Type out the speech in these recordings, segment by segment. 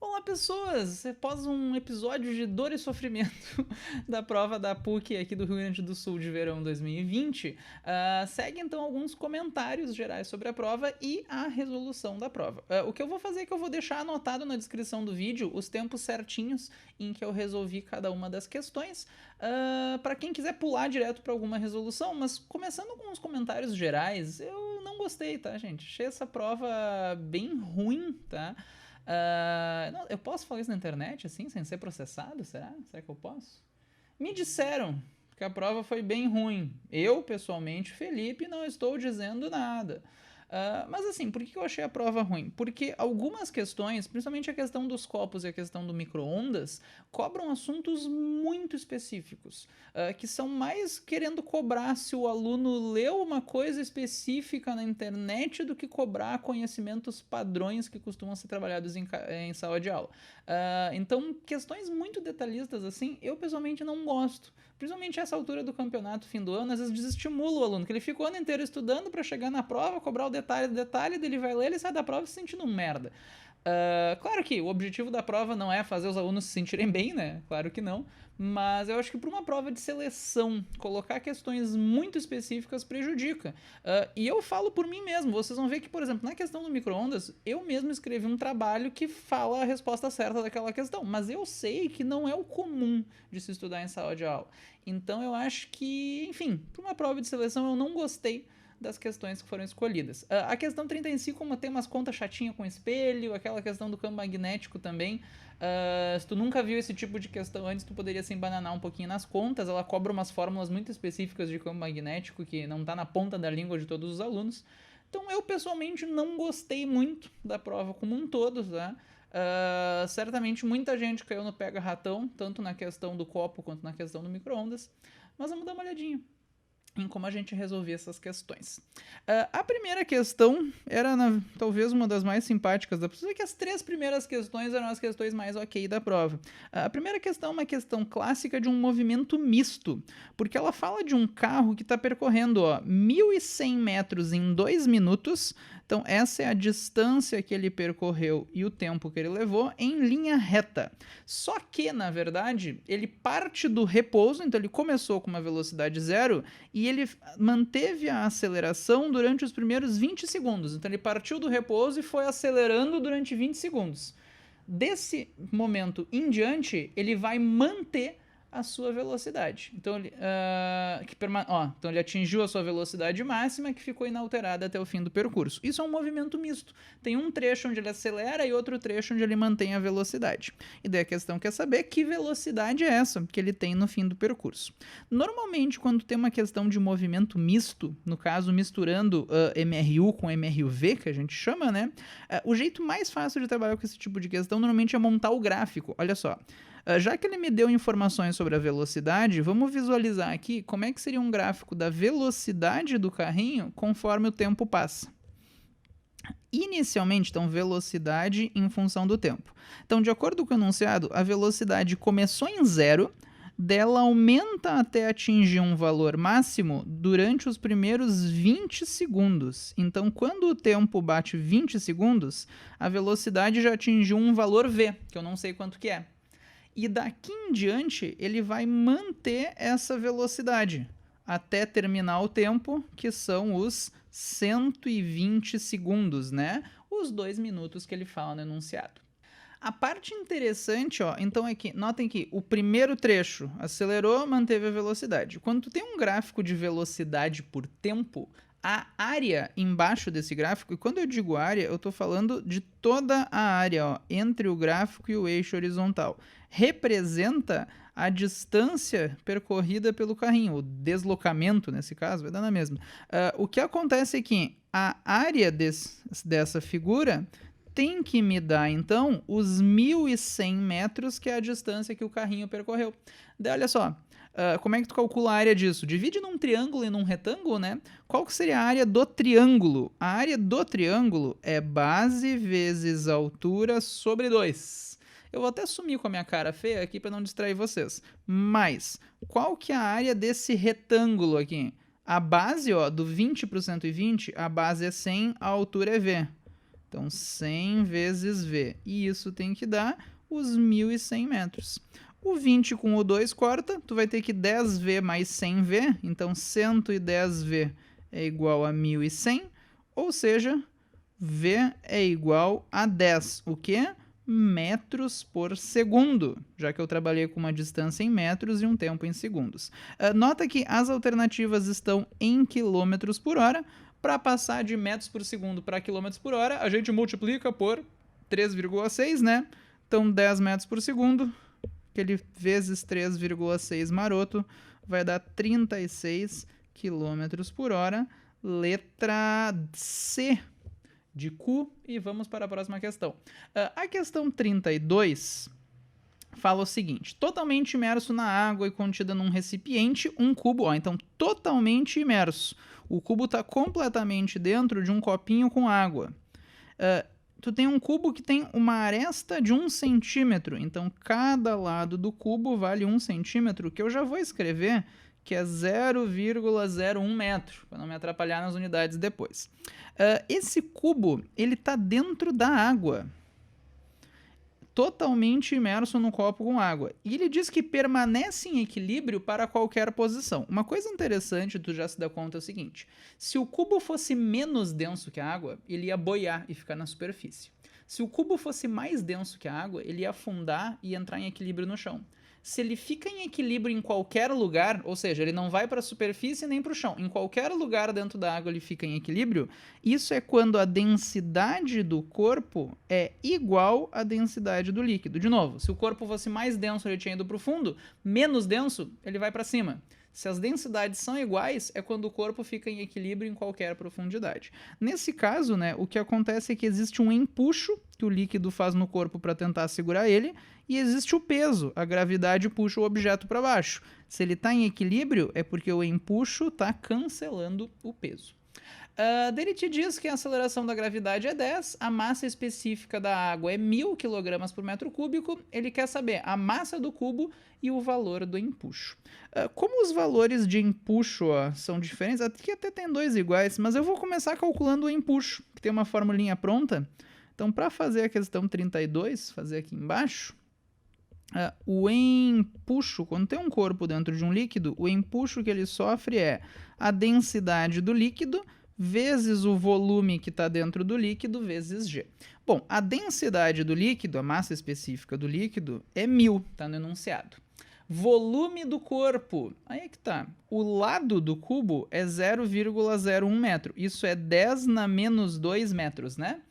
Olá, pessoas! Após um episódio de dor e sofrimento da prova da PUC aqui do Rio Grande do Sul de verão 2020, segue então alguns comentários gerais sobre a prova e a resolução da prova. O que eu vou fazer é que eu vou deixar anotado na descrição do vídeo os tempos certinhos em que eu resolvi cada uma das questões, para quem quiser pular direto para alguma resolução, mas começando com os comentários gerais, eu não gostei, tá, gente? Achei essa prova bem ruim, tá? Não, eu posso falar isso na internet, assim, sem ser processado? Será? Será que eu posso? Me disseram que a prova foi bem ruim. Eu, pessoalmente, Felipe, não estou dizendo nada. Mas assim, por que eu achei a prova ruim? Porque algumas questões, principalmente a questão dos copos e a questão do micro-ondas, cobram assuntos muito específicos, que são mais querendo cobrar se o aluno leu uma coisa específica na internet do que cobrar conhecimentos padrões que costumam ser trabalhados em sala de aula. Então, questões muito detalhistas assim, eu pessoalmente não gosto. Principalmente essa altura do campeonato, fim do ano, às vezes desestimula o aluno, que ele fica o ano inteiro estudando para chegar na prova, cobrar o detalhe, dele vai ler, ele sai da prova se sentindo um merda. Claro que o objetivo da prova não é fazer os alunos se sentirem bem, né? Claro que não. Mas eu acho que para uma prova de seleção, colocar questões muito específicas prejudica. E eu falo por mim mesmo. Vocês vão ver que, por exemplo, na questão do micro-ondas, eu mesmo escrevi um trabalho que fala a resposta certa daquela questão. Mas eu sei que não é o comum de se estudar em sala de aula. Então eu acho que, enfim, para uma prova de seleção eu não gostei das questões que foram escolhidas. A questão 35, como tem umas contas chatinhas com espelho, aquela questão do campo magnético também. Se tu nunca viu esse tipo de questão antes, tu poderia se embananar um pouquinho nas contas. Ela cobra umas fórmulas muito específicas de campo magnético que não tá na ponta da língua de todos os alunos. Então eu pessoalmente não gostei muito da prova como um todo, tá? Certamente muita gente caiu no pega-ratão, tanto na questão do copo quanto na questão do micro-ondas. Mas vamos dar uma olhadinha em como a gente resolvia essas questões. A primeira questão era talvez uma das mais simpáticas da prova, que as três primeiras questões eram as questões mais ok da prova. A primeira questão é uma questão clássica de um movimento misto, porque ela fala de um carro que está percorrendo 1.100 metros em 2 minutos. Então essa é a distância que ele percorreu e o tempo que ele levou em linha reta. Só que, na verdade, ele parte do repouso, então ele começou com uma velocidade zero e ele manteve a aceleração durante os primeiros 20 segundos. Então ele partiu do repouso e foi acelerando durante 20 segundos. Desse momento em diante, ele vai manter a sua velocidade. Então então ele atingiu a sua velocidade máxima, que ficou inalterada até o fim do percurso. Isso é um movimento misto. Tem um trecho onde ele acelera e outro trecho onde ele mantém a velocidade. E daí a questão quer saber que velocidade é essa que ele tem no fim do percurso. Normalmente, quando tem uma questão de movimento misto, no caso misturando MRU com MRUV, que a gente chama, né? O jeito mais fácil de trabalhar com esse tipo de questão normalmente é montar o gráfico. Olha só. Já que ele me deu informações sobre a velocidade, vamos visualizar aqui como é que seria um gráfico da velocidade do carrinho conforme o tempo passa. Inicialmente, então, velocidade em função do tempo. Então, de acordo com o enunciado, a velocidade começou em zero, dela aumenta até atingir um valor máximo durante os primeiros 20 segundos. Então, quando o tempo bate 20 segundos, a velocidade já atingiu um valor V, que eu não sei quanto que é. E daqui em diante, ele vai manter essa velocidade até terminar o tempo, que são os 120 segundos, né? Os 2 minutos que ele fala no enunciado. A parte interessante, então é que, notem que o primeiro trecho acelerou, manteve a velocidade. Quando tu tem um gráfico de velocidade por tempo, a área embaixo desse gráfico, e quando eu digo área, eu estou falando de toda a área entre o gráfico e o eixo horizontal, representa a distância percorrida pelo carrinho, o deslocamento nesse caso, vai dar na mesma. O que acontece é que a área dessa figura tem que me dar, então, os 1.100 metros, que é a distância que o carrinho percorreu. Daí, olha só, como é que tu calcula a área disso? Divide num triângulo e num retângulo, né? Qual que seria a área do triângulo? A área do triângulo é base vezes altura sobre 2. Eu vou até sumir com a minha cara feia aqui para não distrair vocês. Mas, qual que é a área desse retângulo aqui? A base, do 20 para o 120, a base é 100, a altura é V. Então, 100 vezes V. E isso tem que dar os 1.100 metros. O 20 com o 2 corta, tu vai ter que 10V mais 100V, então 110V é igual a 1.100, ou seja, V é igual a 10. O quê? Metros por segundo, já que eu trabalhei com uma distância em metros e um tempo em segundos. Nota que as alternativas estão em quilômetros por hora. Para passar de metros por segundo para quilômetros por hora, a gente multiplica por 3,6, né? Então, 10 metros por segundo, aquele vezes 3,6 maroto, vai dar 36 quilômetros por hora. Letra C de Q. E vamos para a próxima questão. A questão 32 fala o seguinte: totalmente imerso na água e contida num recipiente, um cubo, ó, então totalmente imerso. O cubo está completamente dentro de um copinho com água. Tu tem um cubo que tem uma aresta de 1 centímetro, então cada lado do cubo vale 1 centímetro, que eu já vou escrever que é 0,01 metro, para não me atrapalhar nas unidades depois. Esse cubo, ele está dentro da água, totalmente imerso no copo com água. E ele diz que permanece em equilíbrio para qualquer posição. Uma coisa interessante, tu já se dá conta, é o seguinte: se o cubo fosse menos denso que a água, ele ia boiar e ficar na superfície. Se o cubo fosse mais denso que a água, ele ia afundar e entrar em equilíbrio no chão. Se ele fica em equilíbrio em qualquer lugar, ou seja, ele não vai para a superfície nem para o chão, em qualquer lugar dentro da água ele fica em equilíbrio, isso é quando a densidade do corpo é igual à densidade do líquido. De novo, se o corpo fosse mais denso, ele tinha ido para o fundo, menos denso, ele vai para cima. Se as densidades são iguais, é quando o corpo fica em equilíbrio em qualquer profundidade. Nesse caso, né, o que acontece é que existe um empuxo que o líquido faz no corpo para tentar segurar ele, e existe o peso, a gravidade puxa o objeto para baixo. Se ele está em equilíbrio, é porque o empuxo está cancelando o peso. Ele te diz que a aceleração da gravidade é 10, a massa específica da água é 1.000 kg por metro cúbico. Ele quer saber a massa do cubo e o valor do empuxo. Como os valores de empuxo são diferentes, aqui até tem dois iguais, mas eu vou começar calculando o empuxo, que tem uma formulinha pronta. Então, para fazer a questão 32, fazer aqui embaixo, o empuxo, quando tem um corpo dentro de um líquido, o empuxo que ele sofre é a densidade do líquido vezes o volume que está dentro do líquido vezes G. Bom, a densidade do líquido, a massa específica do líquido, é 1.000, está no enunciado. Volume do corpo, aí é que tá. O lado do cubo é 0,01 metro. Isso é 10 na menos 2 metros, né?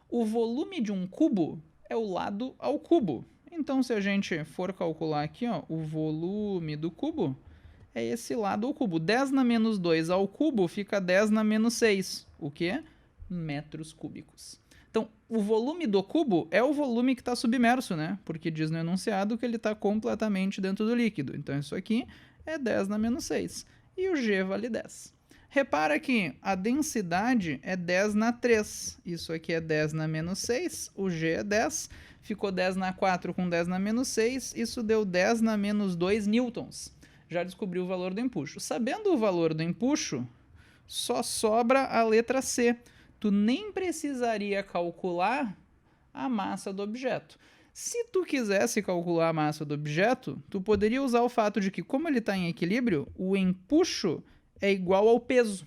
O volume de um cubo é o lado ao cubo. Então, se a gente for calcular aqui, ó, o volume do cubo é esse lado ao cubo. 10 na menos 2 ao cubo fica 10 na menos 6. O quê? Metros cúbicos. Então, o volume do cubo é o volume que está submerso, né? Porque diz no enunciado que ele está completamente dentro do líquido. Então, isso aqui é 10 na menos 6. E o G vale 10. Repara que a densidade é 10 na 3. Isso aqui é 10 na menos 6. O G é 10. Ficou 10 na 4 com 10 na menos 6. Isso deu 10 na menos 2 newtons. Já descobriu o valor do empuxo. Sabendo o valor do empuxo, só sobra a letra C. Tu nem precisaria calcular a massa do objeto. Se tu quisesse calcular a massa do objeto, tu poderia usar o fato de que, como ele está em equilíbrio, o empuxo é igual ao peso.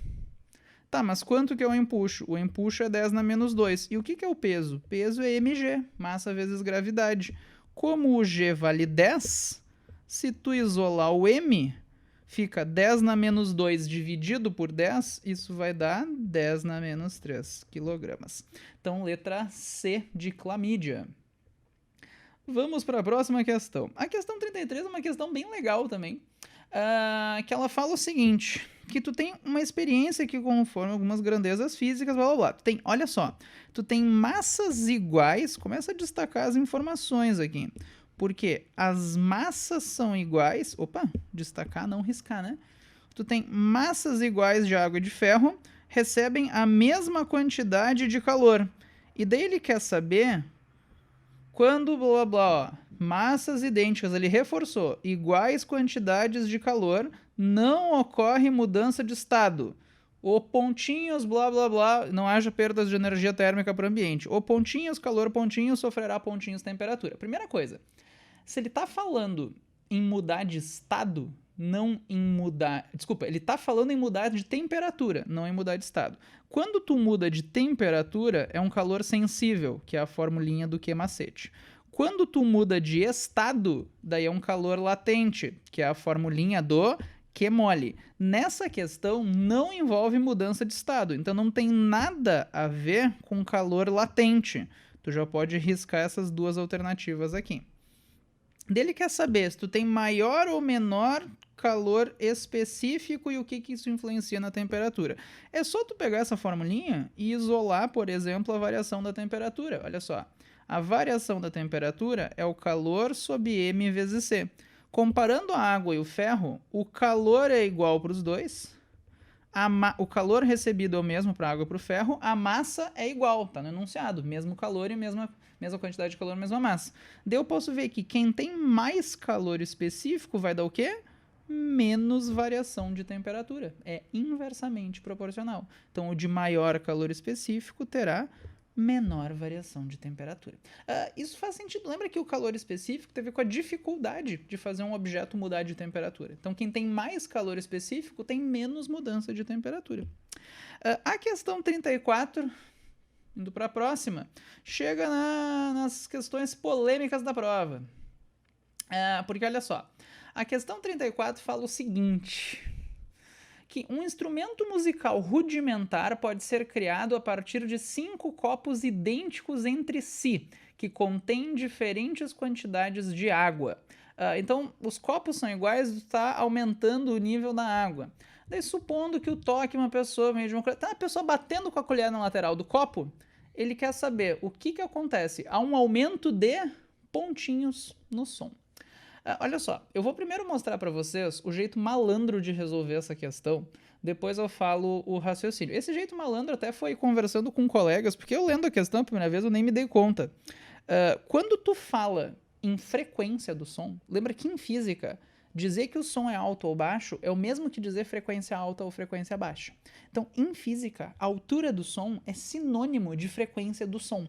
Tá, mas quanto que é o empuxo? O empuxo é 10 na menos 2. E o que é o peso? Peso é mg, massa vezes gravidade. Como o g vale 10, se tu isolar o m, fica 10 na menos 2 dividido por 10, isso vai dar 10 na menos 3 quilogramas. Então, letra C de clamídia. Vamos para a próxima questão. A questão 33 é uma questão bem legal também, que ela fala o seguinte, que tu tem uma experiência que conforme algumas grandezas físicas, blá blá blá. Tu tem, olha só, tu tem massas iguais, começa a destacar as informações aqui, porque as massas são iguais, destacar, não riscar, né? Tu tem massas iguais de água e de ferro, recebem a mesma quantidade de calor. E daí ele quer saber quando, blá blá blá, ó, massas idênticas, ele reforçou, iguais quantidades de calor, não ocorre mudança de estado. O pontinhos, blá, blá, blá, não haja perdas de energia térmica para o ambiente. O pontinhos, calor, pontinhos, sofrerá pontinhos, temperatura. Primeira coisa, se ele está falando em mudar de estado, não em mudar... Desculpa, ele está falando em mudar de temperatura, não em mudar de estado. Quando tu muda de temperatura, é um calor sensível, que é a formulinha do Q-macete. Quando tu muda de estado, daí é um calor latente, que é a formulinha do Q-mole. Nessa questão, não envolve mudança de estado, então não tem nada a ver com calor latente. Tu já pode riscar essas duas alternativas aqui. Dele quer saber se tu tem maior ou menor calor específico e o que isso influencia na temperatura. É só tu pegar essa formulinha e isolar, por exemplo, a variação da temperatura. Olha só, a variação da temperatura é o calor sob M vezes C. Comparando a água e o ferro, o calor é igual para os dois, o calor recebido é o mesmo para a água e para o ferro, a massa é igual, tá no enunciado, mesmo calor e mesma quantidade de calor, mesma massa. Daí eu posso ver que quem tem mais calor específico vai dar o quê? Menos variação de temperatura. É inversamente proporcional. Então, o de maior calor específico terá menor variação de temperatura. Isso faz sentido. Lembra que o calor específico tem a ver com a dificuldade de fazer um objeto mudar de temperatura. Então, quem tem mais calor específico tem menos mudança de temperatura. A questão 34, indo para a próxima, chega nas questões polêmicas da prova. Porque, olha só, a questão 34 fala o seguinte... que um instrumento musical rudimentar pode ser criado a partir de 5 copos idênticos entre si, que contêm diferentes quantidades de água. Então, os copos são iguais, está aumentando o nível da água. Daí, supondo que o toque uma pessoa meio de uma colher, tá a pessoa batendo com a colher na lateral do copo, ele quer saber o que acontece. Há um aumento de pontinhos no som. Olha só, eu vou primeiro mostrar para vocês o jeito malandro de resolver essa questão, depois eu falo o raciocínio. Esse jeito malandro até foi conversando com colegas, porque eu lendo a questão a primeira vez eu nem me dei conta. Quando tu fala em frequência do som, lembra que em física, dizer que o som é alto ou baixo é o mesmo que dizer frequência alta ou frequência baixa. Então, em física, a altura do som é sinônimo de frequência do som.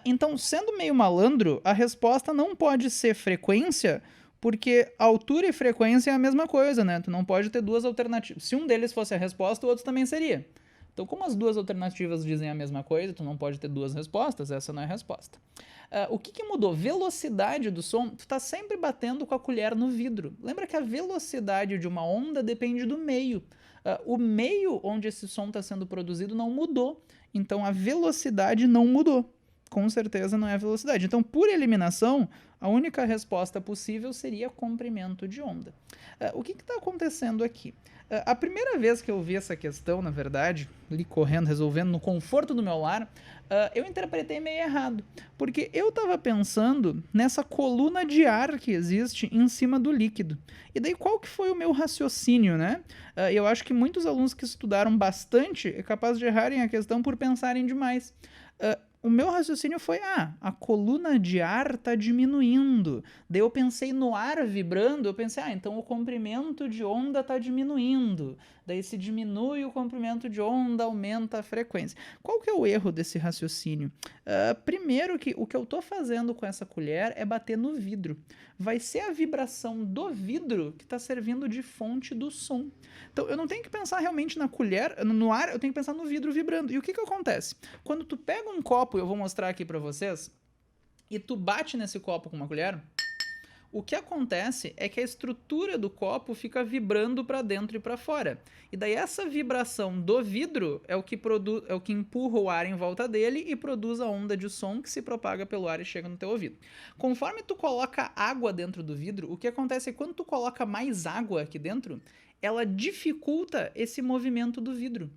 Então, sendo meio malandro, a resposta não pode ser frequência, porque altura e frequência é a mesma coisa, né? Tu não pode ter duas alternativas. Se um deles fosse a resposta, o outro também seria. Então, como as duas alternativas dizem a mesma coisa, tu não pode ter duas respostas, essa não é a resposta. O que mudou? Velocidade do som, tu tá sempre batendo com a colher no vidro. Lembra que a velocidade de uma onda depende do meio. O meio onde esse som está sendo produzido não mudou, então a velocidade não mudou. Com certeza não é a velocidade. Então, por eliminação, a única resposta possível seria comprimento de onda. O que está acontecendo aqui? A primeira vez que eu vi essa questão, na verdade, ali correndo, resolvendo no conforto do meu lar, eu interpretei meio errado. Porque eu estava pensando nessa coluna de ar que existe em cima do líquido. E daí qual que foi o meu raciocínio, né? Eu acho que muitos alunos que estudaram bastante é capaz de errarem a questão por pensarem demais. O meu raciocínio foi, a coluna de ar está diminuindo. Daí eu pensei no ar vibrando, eu pensei, então o comprimento de onda está diminuindo. Daí se diminui o comprimento de onda, aumenta a frequência. Qual que é o erro desse raciocínio? Primeiro que o que eu estou fazendo com essa colher é bater no vidro. Vai ser a vibração do vidro que está servindo de fonte do som. Então eu não tenho que pensar realmente na colher, no ar, eu tenho que pensar no vidro vibrando. E o que acontece? Quando tu pega um copo, eu vou mostrar aqui para vocês, e tu bate nesse copo com uma colher, o que acontece é que a estrutura do copo fica vibrando para dentro e para fora. E daí essa vibração do vidro é o que empurra o ar em volta dele e produz a onda de som que se propaga pelo ar e chega no teu ouvido. Conforme tu coloca água dentro do vidro, o que acontece é que quando tu coloca mais água aqui dentro, ela dificulta esse movimento do vidro.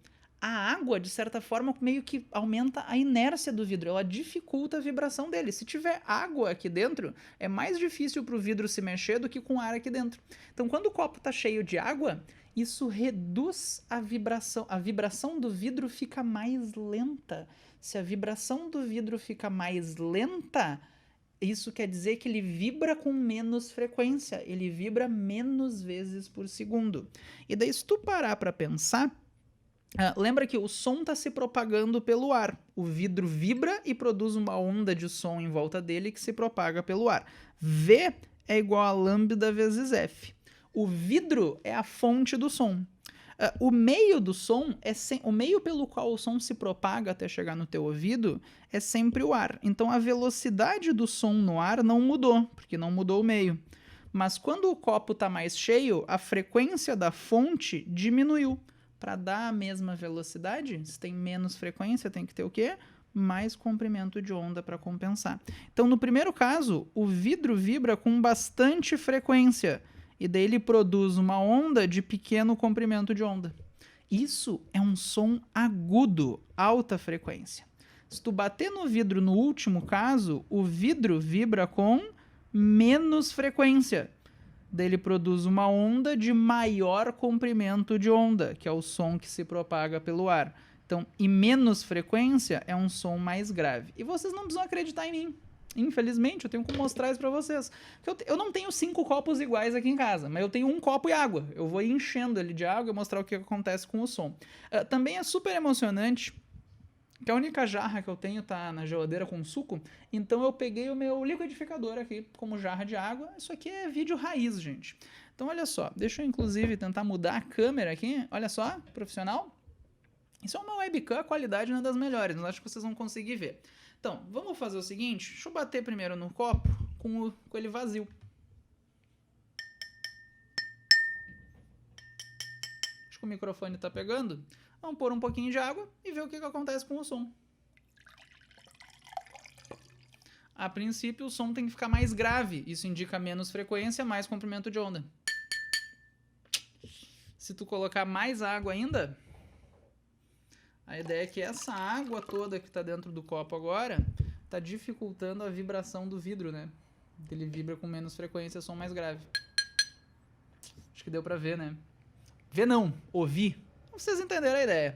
A água, de certa forma, meio que aumenta a inércia do vidro, ela dificulta a vibração dele. Se tiver água aqui dentro, é mais difícil para o vidro se mexer do que com ar aqui dentro. Então, quando o copo está cheio de água, isso reduz a vibração. A vibração do vidro fica mais lenta. Se a vibração do vidro fica mais lenta, isso quer dizer que ele vibra com menos frequência, ele vibra menos vezes por segundo. E daí, se tu parar para pensar, Lembra que o som está se propagando pelo ar. O vidro vibra e produz uma onda de som em volta dele que se propaga pelo ar. V é igual a lambda vezes F. O vidro é a fonte do som. O meio do som o meio pelo qual o som se propaga até chegar no teu ouvido é sempre o ar. Então a velocidade do som no ar não mudou, porque não mudou o meio. Mas quando o copo está mais cheio, a frequência da fonte diminuiu. Para dar a mesma velocidade, se tem menos frequência, tem que ter o quê? Mais comprimento de onda para compensar. Então, no primeiro caso, o vidro vibra com bastante frequência e daí ele produz uma onda de pequeno comprimento de onda. Isso é um som agudo, alta frequência. Se tu bater no vidro no último caso, o vidro vibra com menos frequência. Daí ele produz uma onda de maior comprimento de onda, que é o som que se propaga pelo ar. Então, e menos frequência é um som mais grave. E vocês não precisam acreditar em mim. Infelizmente, eu tenho que mostrar isso pra vocês. Eu não tenho 5 copos iguais aqui em casa, mas eu tenho um copo e água. Eu vou enchendo ele de água e mostrar o que acontece com o som. Também é super emocionante que a única jarra que eu tenho tá na geladeira com suco, então eu peguei o meu liquidificador aqui como jarra de água. Isso aqui é vídeo raiz, gente. Então olha só, deixa eu inclusive tentar mudar a câmera aqui. Olha só, profissional. Isso é uma webcam, a qualidade não é das melhores, mas acho que vocês vão conseguir ver. Então, vamos fazer o seguinte, deixa eu bater primeiro no copo com ele vazio. Acho que o microfone tá pegando. Vamos pôr um pouquinho de água e ver o que acontece com o som. A princípio, o som tem que ficar mais grave. Isso indica menos frequência, mais comprimento de onda. Se tu colocar mais água ainda, a ideia é que essa água toda que está dentro do copo agora está dificultando a vibração do vidro, né? Ele vibra com menos frequência, som mais grave. Acho que deu para ver, né? Ver não, ouvir. Vocês entenderam a ideia.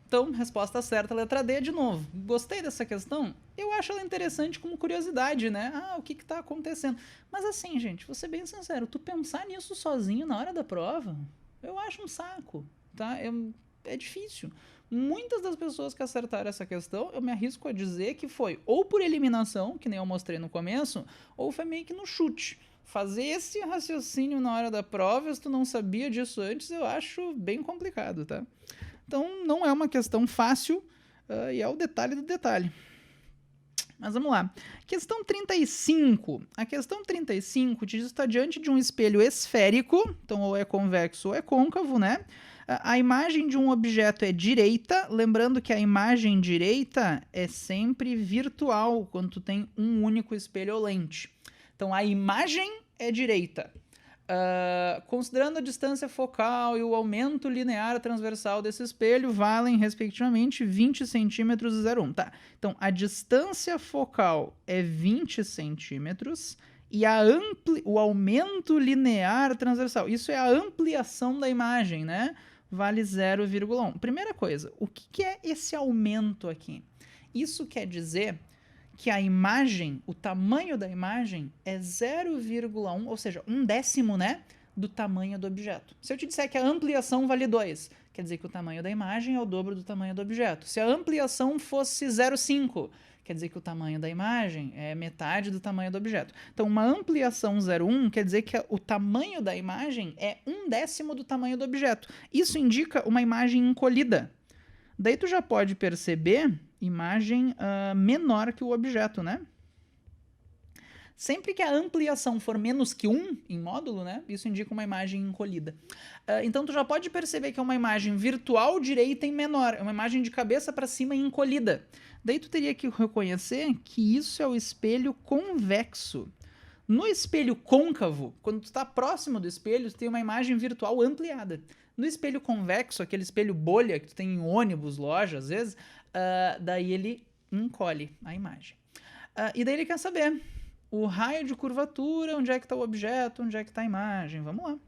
Então, resposta certa, letra D de novo. Gostei dessa questão? Eu acho ela interessante como curiosidade, né? O que tá acontecendo? Mas assim, gente, vou ser bem sincero, tu pensar nisso sozinho na hora da prova, eu acho um saco, tá? É difícil. Muitas das pessoas que acertaram essa questão, eu me arrisco a dizer que foi ou por eliminação, que nem eu mostrei no começo, ou foi meio que no chute. Fazer esse raciocínio na hora da prova, se tu não sabia disso antes, eu acho bem complicado, tá? Então, não é uma questão fácil e é o detalhe do detalhe. Mas vamos lá. Questão 35. A questão 35 diz que está diante de um espelho esférico, então ou é convexo ou é côncavo, né? A imagem de um objeto é direita, lembrando que a imagem direita é sempre virtual, quando tu tem um único espelho ou lente. Então, a imagem é direita. Considerando a distância focal e o aumento linear transversal desse espelho, valem, respectivamente, 20 centímetros e 0,1. Tá. Então, a distância focal é 20 centímetros e o aumento linear transversal, isso é a ampliação da imagem, né? Vale 0,1. Primeira coisa, o que é esse aumento aqui? Isso quer dizer que a imagem, o tamanho da imagem é 0,1, ou seja, 1/10, né, do tamanho do objeto. Se eu te disser que a ampliação vale 2, quer dizer que o tamanho da imagem é o dobro do tamanho do objeto. Se a ampliação fosse 0,5, quer dizer que o tamanho da imagem é metade do tamanho do objeto. Então, uma ampliação 0,1 quer dizer que o tamanho da imagem é 1/10 do tamanho do objeto. Isso indica uma imagem encolhida. Daí tu já pode perceber imagem menor que o objeto, né? Sempre que a ampliação for menos que 1 em módulo, né? Isso indica uma imagem encolhida. Então tu já pode perceber que é uma imagem virtual direita em menor, é uma imagem de cabeça para cima e encolhida. Daí tu teria que reconhecer que isso é o espelho convexo. No espelho côncavo, quando tu está próximo do espelho, tu tem uma imagem virtual ampliada. No espelho convexo, aquele espelho bolha que tu tem em ônibus, loja, às vezes, daí ele encolhe a imagem. E daí ele quer saber o raio de curvatura, onde é que está o objeto, onde é que está a imagem. Vamos lá.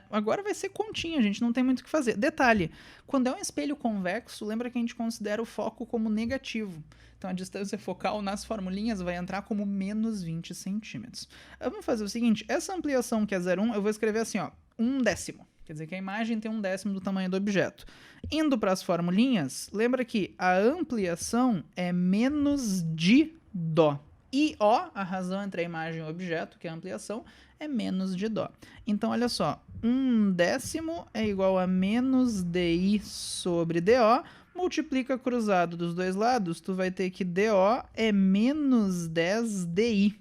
Agora vai ser continha, gente, não tem muito o que fazer. Detalhe, quando é um espelho convexo, lembra que a gente considera o foco como negativo. Então a distância focal nas formulinhas vai entrar como menos 20 centímetros. Vamos fazer o seguinte, essa ampliação que é 0,1, eu vou escrever assim, ó, 1/10. Quer dizer que a imagem tem 1/10 do tamanho do objeto. Indo para as formulinhas, lembra que a ampliação é menos de dó. E ó, a razão entre a imagem e o objeto, que é a ampliação, é menos de dó. Então, olha só, 1/10 é igual a menos di sobre dO. Multiplica cruzado dos dois lados, tu vai ter que dO é menos 10 di.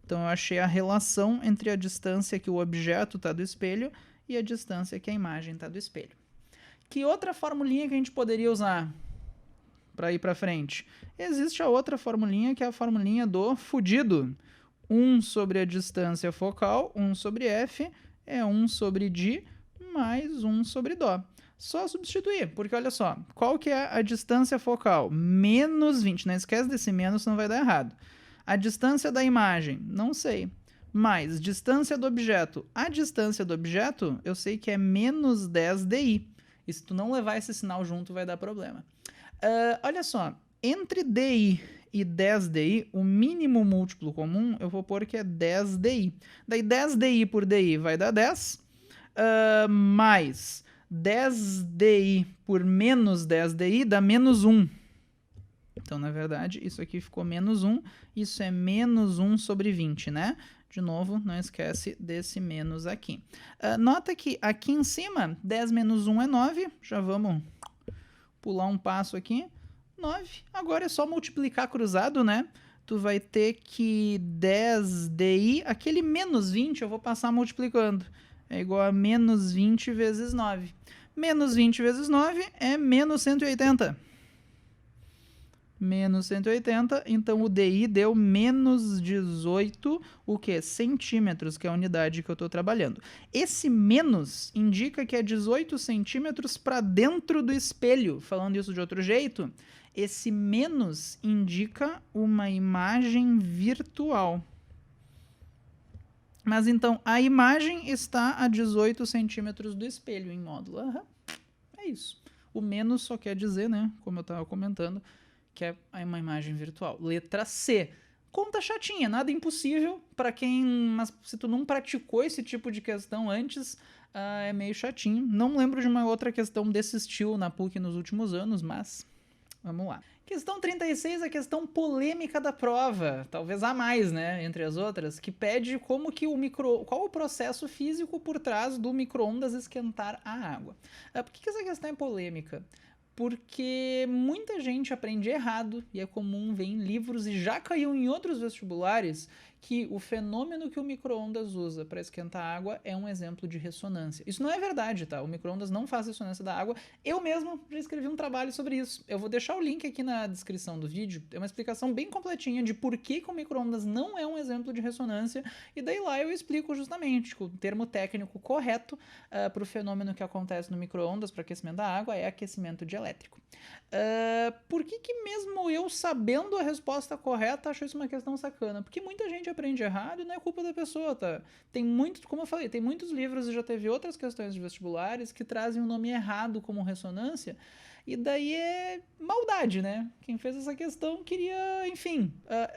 Então, eu achei a relação entre a distância que o objeto está do espelho e a distância que a imagem está do espelho. Que outra formulinha que a gente poderia usar para ir para frente? Existe a outra formulinha, que é a formulinha do fudido. 1 sobre a distância focal, 1 sobre f, é 1 sobre di mais 1 sobre dó. Só substituir, porque olha só, qual que é a distância focal? Menos 20, não esquece desse menos, senão vai dar errado. A distância da imagem, não sei. Mais distância do objeto. A distância do objeto, eu sei que é menos 10 di. E se tu não levar esse sinal junto, vai dar problema. Olha só, entre di e 10 di, o mínimo múltiplo comum, eu vou pôr que é 10 di. Daí 10 di por di vai dar 10, mais 10 di por menos 10 di dá menos 1. Então, na verdade, isso aqui ficou menos 1, isso é menos 1 sobre 20, né? De novo, não esquece desse menos aqui. Nota que aqui em cima, 10 menos 1 é 9. Já vamos pular um passo aqui. 9. Agora é só multiplicar cruzado, né? Tu vai ter que 10 di, aquele menos 20 eu vou passar multiplicando. É igual a menos 20 vezes 9. Menos 20 vezes 9 é menos 180. Menos 180, então o DI deu menos 18, o que? Centímetros, que é a unidade que eu estou trabalhando. Esse menos indica que é 18 centímetros para dentro do espelho. Falando isso de outro jeito, esse menos indica uma imagem virtual. Mas então, a imagem está a 18 centímetros do espelho em módulo. É isso. O menos só quer dizer, né, como eu estava comentando, que é uma imagem virtual. Letra C. Conta chatinha, nada impossível para quem... Mas se tu não praticou esse tipo de questão antes, é meio chatinho. Não lembro de uma outra questão desse estilo na PUC nos últimos anos, mas vamos lá. Questão 36, a questão polêmica da prova, talvez a mais, né, entre as outras, que pede como que qual o processo físico por trás do micro-ondas esquentar a água. Por que essa questão é polêmica? Porque muita gente aprende errado, e é comum ver em livros, e já caiu em outros vestibulares, que o fenômeno que o micro-ondas usa para esquentar a água é um exemplo de ressonância. Isso não é verdade, tá? O micro-ondas não faz ressonância da água. Eu mesmo já escrevi um trabalho sobre isso. Eu vou deixar o link aqui na descrição do vídeo. É uma explicação bem completinha de por que o micro-ondas não é um exemplo de ressonância, e daí lá eu explico justamente que o termo técnico correto para o fenômeno que acontece no micro-ondas para aquecimento da água é aquecimento dielétrico. Por que mesmo eu sabendo a resposta correta acho isso uma questão sacana? Porque muita gente aprende errado e não é culpa da pessoa, tá? Tem muito, como eu falei, tem muitos livros e já teve outras questões de vestibulares que trazem o nome errado como ressonância, e daí é maldade, né? Quem fez essa questão queria, enfim,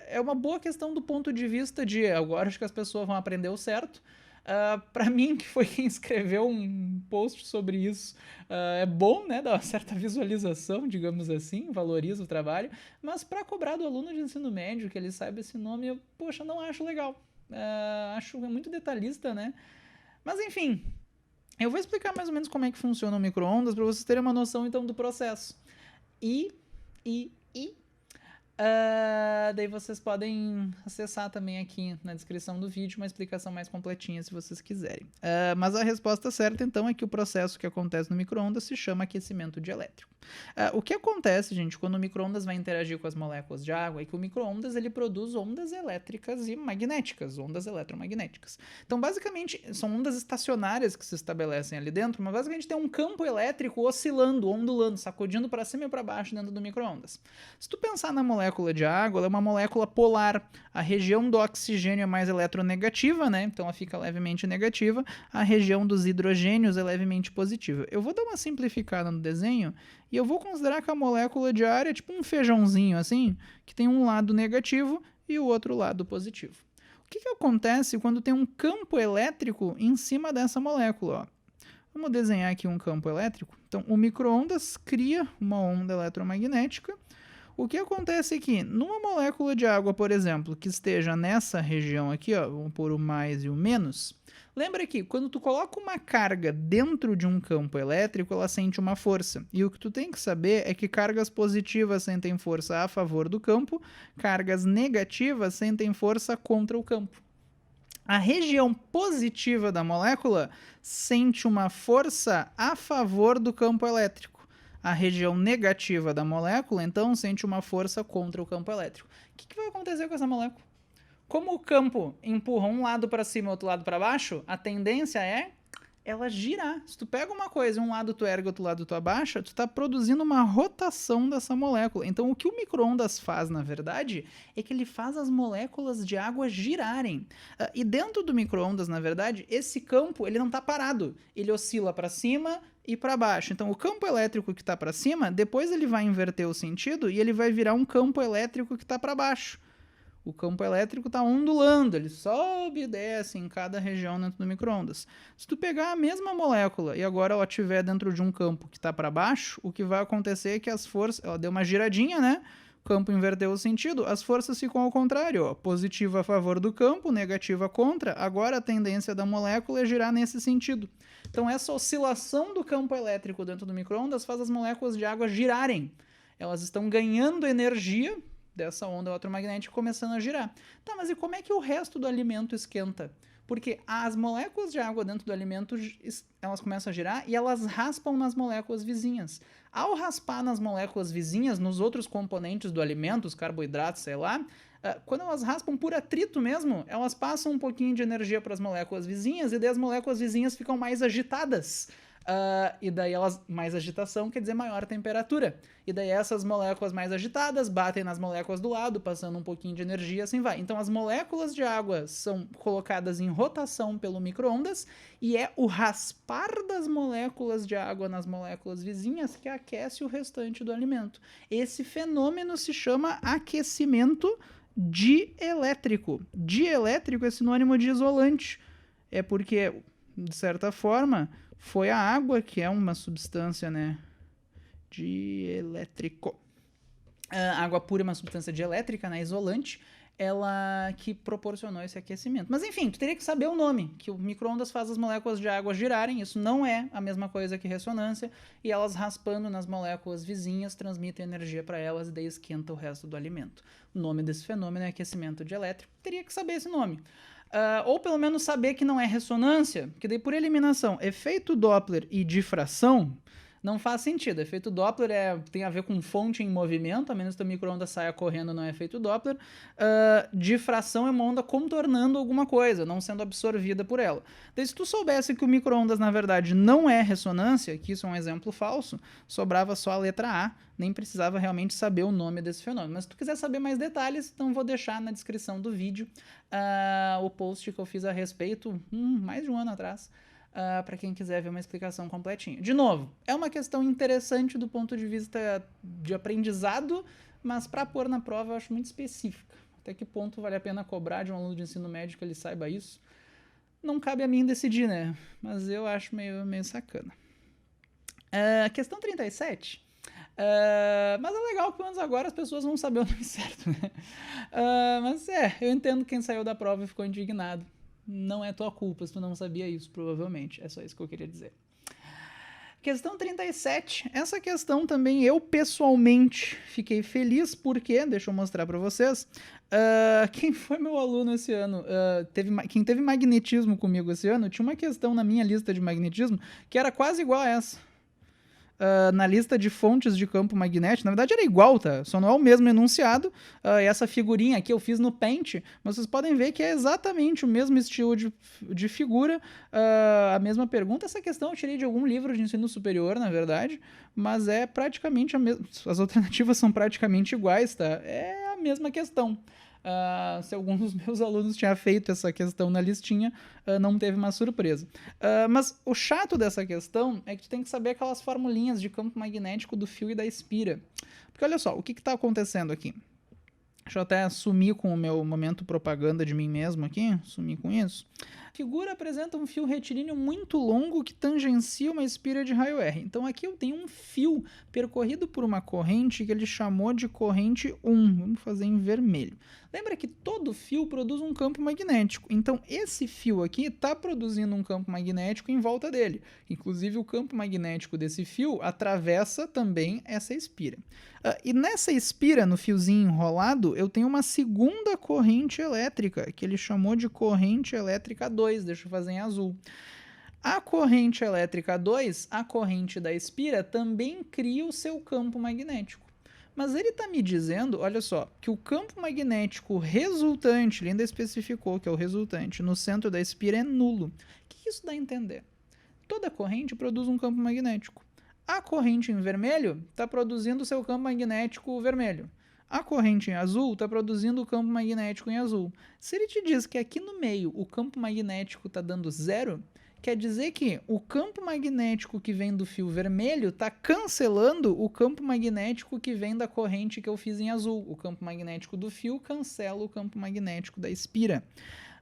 é uma boa questão do ponto de vista de agora acho que as pessoas vão aprender o certo. Para mim, que foi quem escreveu um post sobre isso, é bom, né, dar uma certa visualização, digamos assim, valoriza o trabalho, mas para cobrar do aluno de ensino médio que ele saiba esse nome, eu, poxa, não acho legal. Acho muito detalhista, né? Mas enfim, eu vou explicar mais ou menos como é que funciona o micro-ondas para vocês terem uma noção, então, do processo. Daí vocês podem acessar também aqui na descrição do vídeo uma explicação mais completinha se vocês quiserem. Mas a resposta certa então é que o processo que acontece no micro-ondas se chama aquecimento dielétrico. O que acontece, gente, quando o micro-ondas vai interagir com as moléculas de água é que o micro-ondas ele produz ondas elétricas e magnéticas, ondas eletromagnéticas. Então, basicamente, são ondas estacionárias que se estabelecem ali dentro, mas basicamente tem um campo elétrico oscilando, ondulando, sacudindo para cima e para baixo dentro do micro-ondas. Se tu pensar na molécula de água, ela é uma molécula polar. A região do oxigênio é mais eletronegativa, né? Então ela fica levemente negativa. A região dos hidrogênios é levemente positiva. Eu vou dar uma simplificada no desenho e eu vou considerar que a molécula de ar é tipo um feijãozinho assim, que tem um lado negativo e o outro lado positivo. O que acontece quando tem um campo elétrico em cima dessa molécula? Ó? Vamos desenhar aqui um campo elétrico. Então, o micro-ondas cria uma onda eletromagnética. O que acontece aqui? Numa molécula de água, por exemplo, que esteja nessa região aqui, ó, vamos pôr o mais e o menos. Lembra que quando tu coloca uma carga dentro de um campo elétrico, ela sente uma força. E o que tu tem que saber é que cargas positivas sentem força a favor do campo, cargas negativas sentem força contra o campo. A região positiva da molécula sente uma força a favor do campo elétrico. A região negativa da molécula, então, sente uma força contra o campo elétrico. O que vai acontecer com essa molécula? Como o campo empurra um lado para cima e outro lado para baixo, a tendência é ela girar. Se tu pega uma coisa e um lado tu ergue, outro lado tu abaixa, tu está produzindo uma rotação dessa molécula. Então, o que o micro-ondas faz, na verdade, é que ele faz as moléculas de água girarem. E dentro do micro-ondas, na verdade, esse campo ele não está parado. Ele oscila para cima e para baixo. Então, o campo elétrico que está para cima, depois ele vai inverter o sentido e ele vai virar um campo elétrico que está para baixo. O campo elétrico está ondulando, ele sobe e desce em cada região dentro do micro-ondas. Se tu pegar a mesma molécula e agora ela estiver dentro de um campo que está para baixo, o que vai acontecer é que as forças... Ela deu uma giradinha, né? O campo inverteu o sentido, as forças ficam ao contrário. Ó. Positiva a favor do campo, negativa contra. Agora a tendência da molécula é girar nesse sentido. Então essa oscilação do campo elétrico dentro do micro-ondas faz as moléculas de água girarem. Elas estão ganhando energia dessa onda eletromagnética começando a girar. Tá, mas e como é que o resto do alimento esquenta? Porque as moléculas de água dentro do alimento, elas começam a girar e elas raspam nas moléculas vizinhas. Ao raspar nas moléculas vizinhas, nos outros componentes do alimento, os carboidratos, sei lá, quando elas raspam por atrito mesmo, elas passam um pouquinho de energia para as moléculas vizinhas e daí as moléculas vizinhas ficam mais agitadas. E daí mais agitação quer dizer maior temperatura. E daí essas moléculas mais agitadas batem nas moléculas do lado, passando um pouquinho de energia, assim vai. Então as moléculas de água são colocadas em rotação pelo micro-ondas e é o raspar das moléculas de água nas moléculas vizinhas que aquece o restante do alimento. Esse fenômeno se chama aquecimento dielétrico. Dielétrico é sinônimo de isolante. É porque, de certa forma, foi a água que é uma substância, né, dielétrico. A água pura é uma substância dielétrica, né, isolante, ela que proporcionou esse aquecimento. Mas enfim, tu teria que saber o nome, que o micro-ondas faz as moléculas de água girarem, isso não é a mesma coisa que ressonância, e elas raspando nas moléculas vizinhas transmitem energia para elas e daí esquenta o resto do alimento. O nome desse fenômeno é aquecimento dielétrico, teria que saber esse nome. Ou pelo menos saber que não é ressonância, que daí por eliminação, efeito Doppler e difração não faz sentido. Efeito Doppler tem a ver com fonte em movimento, a menos que a micro-onda saia correndo, não é efeito Doppler. Difração é uma onda contornando alguma coisa, não sendo absorvida por ela. Daí se tu soubesse que o micro-ondas na verdade não é ressonância, que isso é um exemplo falso, sobrava só a letra A, nem precisava realmente saber o nome desse fenômeno. Mas se tu quiser saber mais detalhes, então vou deixar na descrição do vídeo o post que eu fiz a respeito, mais de um ano atrás, para quem quiser ver uma explicação completinha. De novo, é uma questão interessante do ponto de vista de aprendizado, mas para pôr na prova eu acho muito específica. Até que ponto vale a pena cobrar de um aluno de ensino médio que ele saiba isso? Não cabe a mim decidir, né? Mas eu acho meio sacana. Questão 37. Mas é legal que pelo menos agora as pessoas vão saber o nome certo, né? Mas eu entendo quem saiu da prova e ficou indignado. Não é tua culpa se tu não sabia isso, provavelmente. É só isso que eu queria dizer. Questão 37. Essa questão também eu pessoalmente fiquei feliz porque, deixa eu mostrar para vocês, quem foi meu aluno esse ano, quem teve magnetismo comigo esse ano, tinha uma questão na minha lista de magnetismo que era quase igual a essa. Na lista de fontes de campo magnético, na verdade era igual, tá? Só não é o mesmo enunciado. Essa figurinha aqui eu fiz no Paint, mas vocês podem ver que é exatamente o mesmo estilo de figura, a mesma pergunta. Essa questão eu tirei de algum livro de ensino superior, na verdade, mas é praticamente a mesma. As alternativas são praticamente iguais, tá? É a mesma questão. Se algum dos meus alunos tinha feito essa questão na listinha, não teve uma surpresa. Mas o chato dessa questão é que tu tem que saber aquelas formulinhas de campo magnético do fio e da espira. Porque olha só, o que está acontecendo aqui? Deixa eu até sumir com o meu momento propaganda de mim mesmo aqui, sumir com isso. figura apresenta um fio retilíneo muito longo que tangencia uma espira de raio R. Então aqui eu tenho um fio percorrido por uma corrente que ele chamou de corrente 1. Vamos fazer em vermelho. Lembra que todo fio produz um campo magnético. Então esse fio aqui está produzindo um campo magnético em volta dele. Inclusive o campo magnético desse fio atravessa também essa espira. E nessa espira, no fiozinho enrolado, eu tenho uma segunda corrente elétrica, que ele chamou de corrente elétrica 2. Deixa eu fazer em azul. A corrente elétrica 2, a corrente da espira, também cria o seu campo magnético. Mas ele está me dizendo, olha só, que o campo magnético resultante, ele ainda especificou que é o resultante, no centro da espira é nulo. O que isso dá a entender? Toda corrente produz um campo magnético. A corrente em vermelho está produzindo o seu campo magnético vermelho. A corrente em azul está produzindo o campo magnético em azul. Se ele te diz que aqui no meio o campo magnético está dando 0, quer dizer que o campo magnético que vem do fio vermelho está cancelando o campo magnético que vem da corrente que eu fiz em azul. O campo magnético do fio cancela o campo magnético da espira.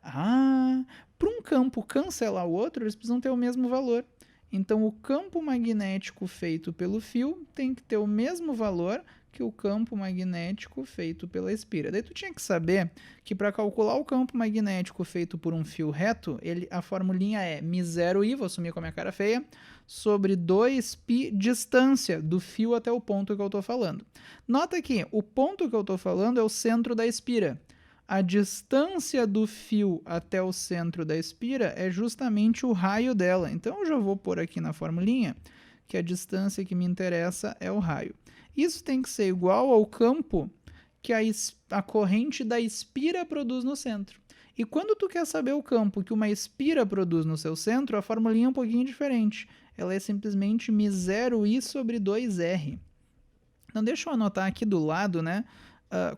Para um campo cancelar o outro, eles precisam ter o mesmo valor. Então, o campo magnético feito pelo fio tem que ter o mesmo valor que o campo magnético feito pela espira. Daí tu tinha que saber que para calcular o campo magnético feito por um fio reto, a formulinha é μ0i, vou sumir com a minha cara feia, sobre 2π distância do fio até o ponto que eu estou falando. Nota que o ponto que eu estou falando é o centro da espira. A distância do fio até o centro da espira é justamente o raio dela. Então, eu já vou pôr aqui na formulinha que a distância que me interessa é o raio. Isso tem que ser igual ao campo que a corrente da espira produz no centro. E quando tu quer saber o campo que uma espira produz no seu centro, a formulinha é um pouquinho diferente. Ela é simplesmente μ0i sobre 2r. Então, deixa eu anotar aqui do lado, né?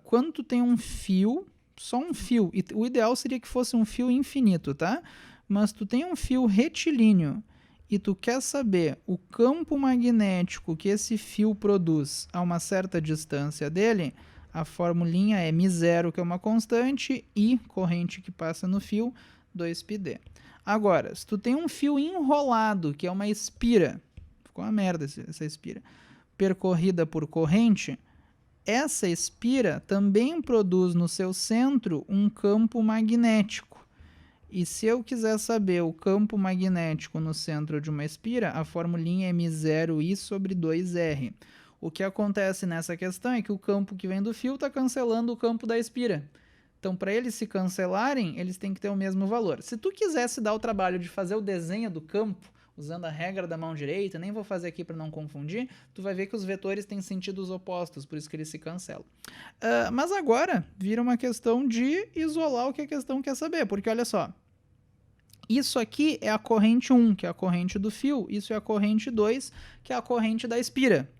Quando tu tem um fio, só um fio, e o ideal seria que fosse um fio infinito, tá? Mas tu tem um fio retilíneo e tu quer saber o campo magnético que esse fio produz a uma certa distância dele, a formulinha é μ0, que é uma constante, e corrente que passa no fio, 2πd. Agora, se tu tem um fio enrolado, que é uma espira, ficou uma merda essa espira, percorrida por corrente, essa espira também produz no seu centro um campo magnético. E se eu quiser saber o campo magnético no centro de uma espira, a formulinha é μ0i sobre 2r. O que acontece nessa questão é que o campo que vem do fio está cancelando o campo da espira. Então, para eles se cancelarem, eles têm que ter o mesmo valor. Se tu quisesse dar o trabalho de fazer o desenho do campo, usando a regra da mão direita, nem vou fazer aqui para não confundir, tu vai ver que os vetores têm sentidos opostos, por isso que eles se cancelam. Mas agora, vira uma questão de isolar o que a questão quer saber, porque olha só, isso aqui é a corrente 1, que é a corrente do fio, isso é a corrente 2, que é a corrente da espira.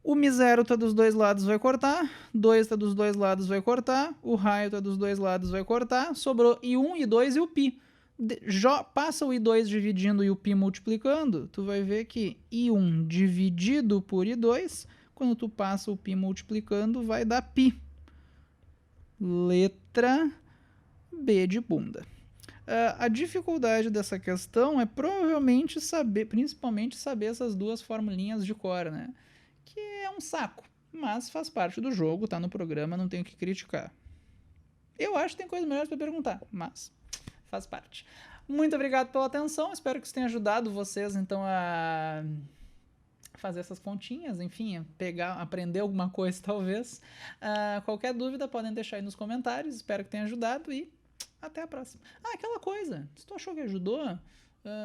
O μ0 está dos dois lados, vai cortar, 2 está dos dois lados, vai cortar, o raio está dos dois lados, vai cortar, sobrou I1, I2 e o π. Passa o I2 dividindo e o π multiplicando, tu vai ver que I1 dividido por I2, quando tu passa o π multiplicando, vai dar π. Letra B de bunda. A dificuldade dessa questão é provavelmente saber, principalmente saber essas duas formulinhas de cor, né? Que é um saco, mas faz parte do jogo, tá no programa, não tenho que criticar. Eu acho que tem coisas melhores para perguntar, mas faz parte. Muito obrigado pela atenção, espero que isso tenha ajudado vocês, então, a fazer essas continhas, enfim, aprender alguma coisa, talvez. Qualquer dúvida, podem deixar aí nos comentários, espero que tenha ajudado e até a próxima. Aquela coisa, se tu achou que ajudou,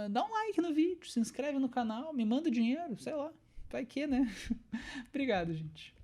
dá um like no vídeo, se inscreve no canal, me manda dinheiro, sei lá, vai que, né? Obrigado, gente.